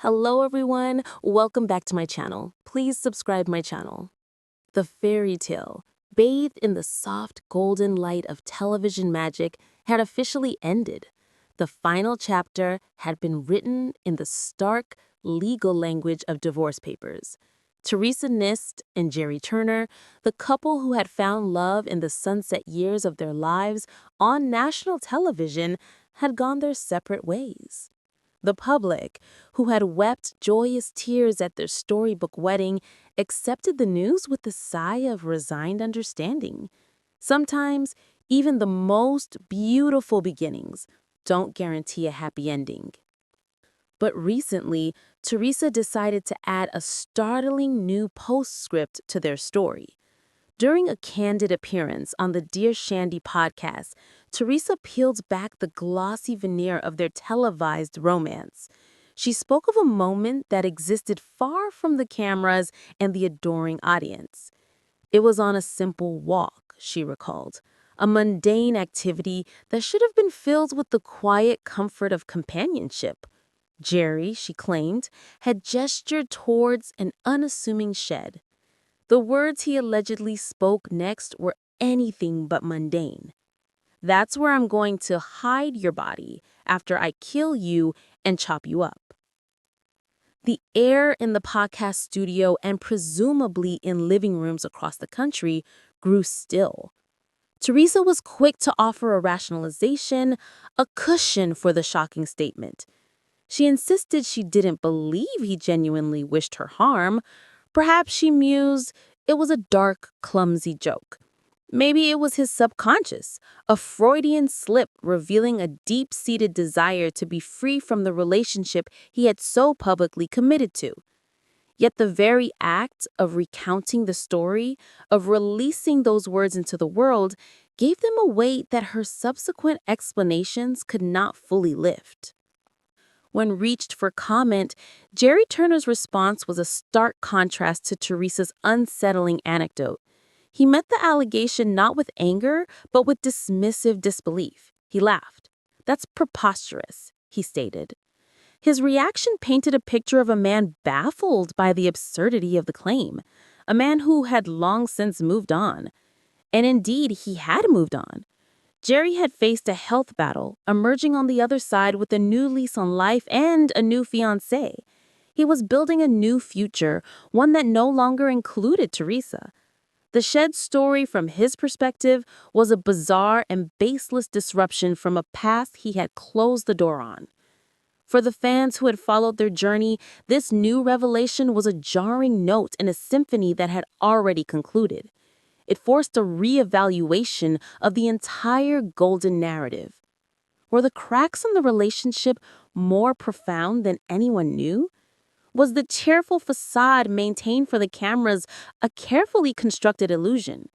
Hello everyone, welcome back to my channel. Please subscribe my channel. The fairy tale, bathed in the soft golden light of television magic, had officially ended. The final chapter had been written in the stark, legal language of divorce papers. Theresa Nist and Gerry Turner, the couple who had found love in the sunset years of their lives on national television, had gone their separate ways. The public, who had wept joyous tears at their storybook wedding, accepted the news with a sigh of resigned understanding. Sometimes, even the most beautiful beginnings don't guarantee a happy ending. But recently, Theresa decided to add a startling new postscript to their story. During a candid appearance on the Dear Shandy podcast, Theresa peeled back the glossy veneer of their televised romance. She spoke of a moment that existed far from the cameras and the adoring audience. It was on a simple walk, she recalled, a mundane activity that should have been filled with the quiet comfort of companionship. Gerry, she claimed, had gestured towards an unassuming shed. The words he allegedly spoke next were anything but mundane. That's where I'm going to hide your body after I kill you and chop you up. The air in the podcast studio and presumably in living rooms across the country grew still. Theresa was quick to offer a rationalization, a cushion for the shocking statement. She insisted she didn't believe he genuinely wished her harm. Perhaps, she mused, it was a dark, clumsy joke. Maybe it was his subconscious, a Freudian slip revealing a deep-seated desire to be free from the relationship he had so publicly committed to. Yet the very act of recounting the story, of releasing those words into the world, gave them a weight that her subsequent explanations could not fully lift. When reached for comment, Gerry Turner's response was a stark contrast to Theresa's unsettling anecdote. He met the allegation not with anger, but with dismissive disbelief. He laughed. "That's preposterous," he stated. His reaction painted a picture of a man baffled by the absurdity of the claim, a man who had long since moved on. And indeed, he had moved on. Gerry had faced a health battle, emerging on the other side with a new lease on life and a new fiancé. He was building a new future, one that no longer included Theresa. The shed story, from his perspective, was a bizarre and baseless disruption from a past he had closed the door on. For the fans who had followed their journey, this new revelation was a jarring note in a symphony that had already concluded. It forced a reevaluation of the entire golden narrative. Were the cracks in the relationship more profound than anyone knew? Was the cheerful facade maintained for the cameras a carefully constructed illusion?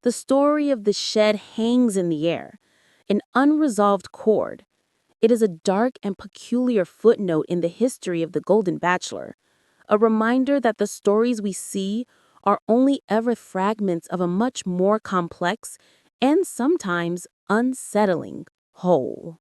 The story of the shed hangs in the air, an unresolved chord. It is a dark and peculiar footnote in the history of the Golden Bachelor, a reminder that the stories we see are only ever fragments of a much more complex and sometimes unsettling whole.